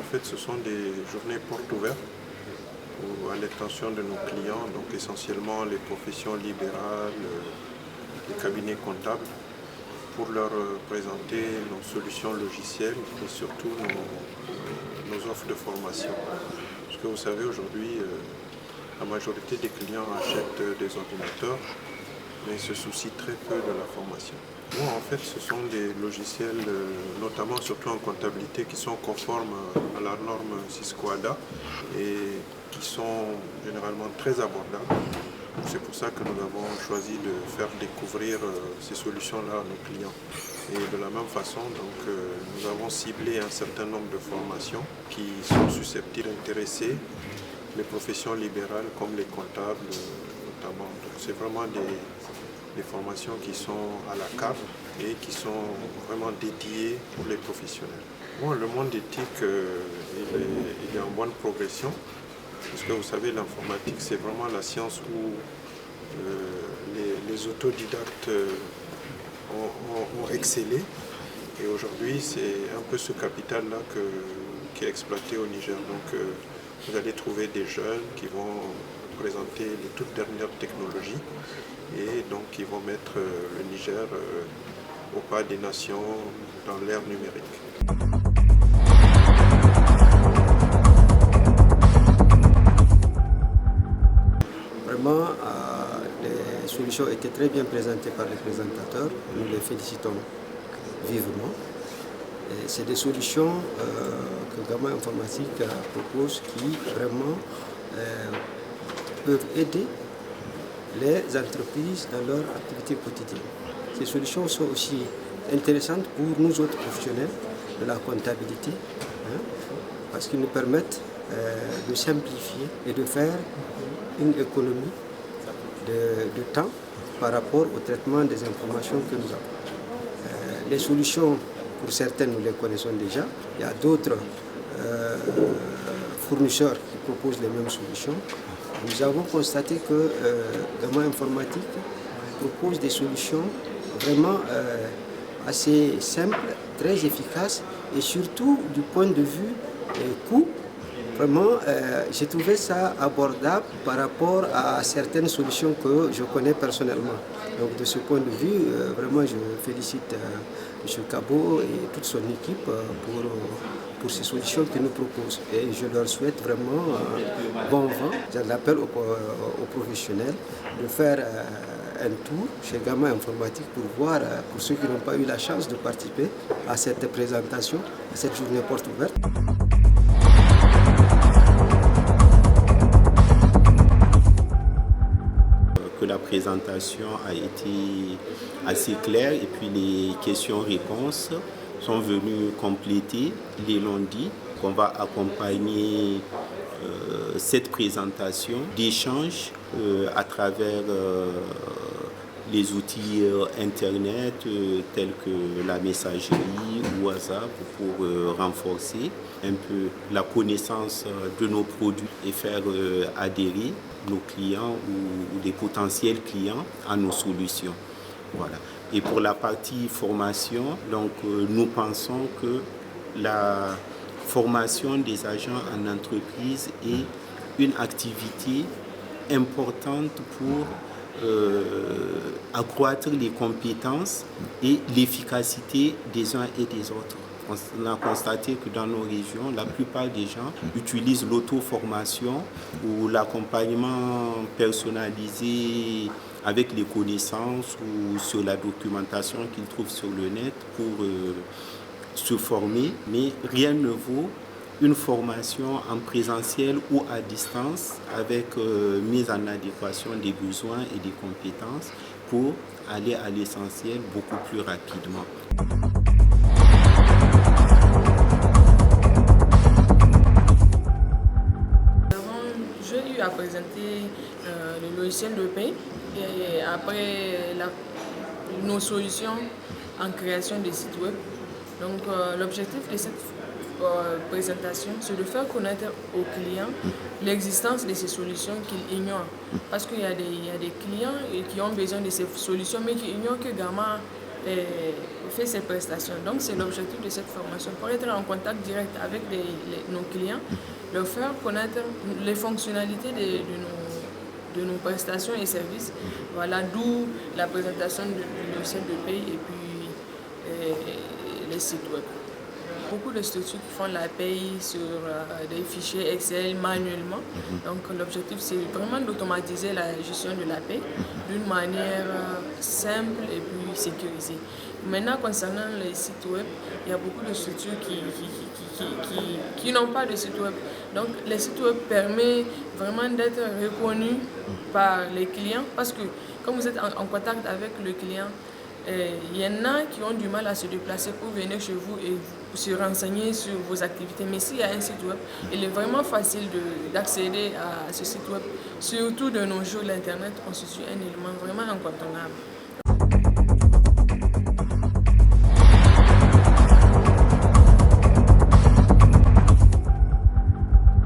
fait, ce sont des journées portes ouvertes à l'intention de nos clients, donc essentiellement les professions libérales, les cabinets comptables, pour leur présenter nos solutions logicielles et surtout nos offres de formation. Parce que vous savez, aujourd'hui, la majorité des clients achètent des ordinateurs, mais se soucient très peu de la formation. Bon, en fait, ce sont des logiciels, notamment surtout en comptabilité, qui sont conformes à la norme Cisco-ADA et qui sont généralement très abordables. C'est pour ça que nous avons choisi de faire découvrir ces solutions-là à nos clients. Et de la même façon, donc, nous avons ciblé un certain nombre de formations qui sont susceptibles d'intéresser les professions libérales comme les comptables notamment. Donc c'est vraiment des formations qui sont à la carte et qui sont vraiment dédiées pour les professionnels. Bon, le monde éthique il est en bonne progression. Parce que vous savez, l'informatique, c'est vraiment la science où les autodidactes ont excellé. Et aujourd'hui, c'est un peu ce capital-là qui est exploité au Niger. Donc, vous allez trouver des jeunes qui vont présenter les toutes dernières technologies et donc qui vont mettre le Niger au pas des nations dans l'ère numérique. Vraiment, les solutions étaient très bien présentées par les présentateurs. Nous les félicitons vivement. C'est des solutions que Gamma Informatique propose qui vraiment peuvent aider les entreprises dans leur activité quotidienne. Ces solutions sont aussi intéressantes pour nous autres professionnels de la comptabilité, parce qu'ils nous permettent de simplifier et de faire une économie de temps par rapport au traitement des informations que nous avons. Les solutions, pour certaines, nous les connaissons déjà. Il y a d'autres fournisseurs qui proposent les mêmes solutions. Nous avons constaté que Gamma Informatique propose des solutions vraiment assez simples, très efficaces et surtout du point de vue coût. Vraiment, j'ai trouvé ça abordable par rapport à certaines solutions que je connais personnellement. Donc de ce point de vue, vraiment je félicite M. Cabot et toute son équipe pour ces solutions qu'ils nous proposent. Et je leur souhaite vraiment bon vent. J'en appelle aux professionnels de faire un tour chez Gamma Informatique pour voir, pour ceux qui n'ont pas eu la chance de participer à cette présentation, à cette journée porte ouverte. Que la présentation a été assez claire et puis les questions-réponses sont venues compléter les lundis qu'on va accompagner cette présentation d'échanges à travers les outils internet tels que la messagerie ou WhatsApp pour renforcer un peu la connaissance de nos produits et faire adhérer nos clients ou des potentiels clients à nos solutions. Voilà. Et pour la partie formation, donc, nous pensons que la formation des agents en entreprise est une activité importante pour accroître les compétences et l'efficacité des uns et des autres. On a constaté que dans nos régions, la plupart des gens utilisent l'auto-formation ou l'accompagnement personnalisé avec les connaissances ou sur la documentation qu'ils trouvent sur le net pour se former. Mais rien ne vaut une formation en présentiel ou à distance avec mise en adéquation des besoins et des compétences pour aller à l'essentiel beaucoup plus rapidement. J'ai eu à présenter le logiciel de paie et après nos solutions en création de sites web. Donc l'objectif de cette présentation, c'est de faire connaître aux clients l'existence de ces solutions qu'ils ignorent. Parce qu'il y a des clients qui ont besoin de ces solutions mais qui ignorent que Gamma fait ces prestations. Donc c'est l'objectif de cette formation, pour être en contact direct avec nos clients, leur faire connaître les fonctionnalités de nos prestations et services. Voilà, d'où la présentation du logiciel de paie et puis les sites web. Beaucoup de structures qui font la paie sur des fichiers Excel manuellement. Donc l'objectif c'est vraiment d'automatiser la gestion de la paie d'une manière simple et puis sécurisée. Maintenant concernant les sites web, il y a beaucoup de structures qui n'ont pas de site web. Donc les sites web permettent vraiment d'être reconnus par les clients parce que quand vous êtes en contact avec le client, il y en a qui ont du mal à se déplacer pour venir chez vous et se renseigner sur vos activités. Mais s'il y a un site web, il est vraiment facile d'accéder à ce site web. Surtout de nos jours, l'Internet constitue un élément vraiment incontournable.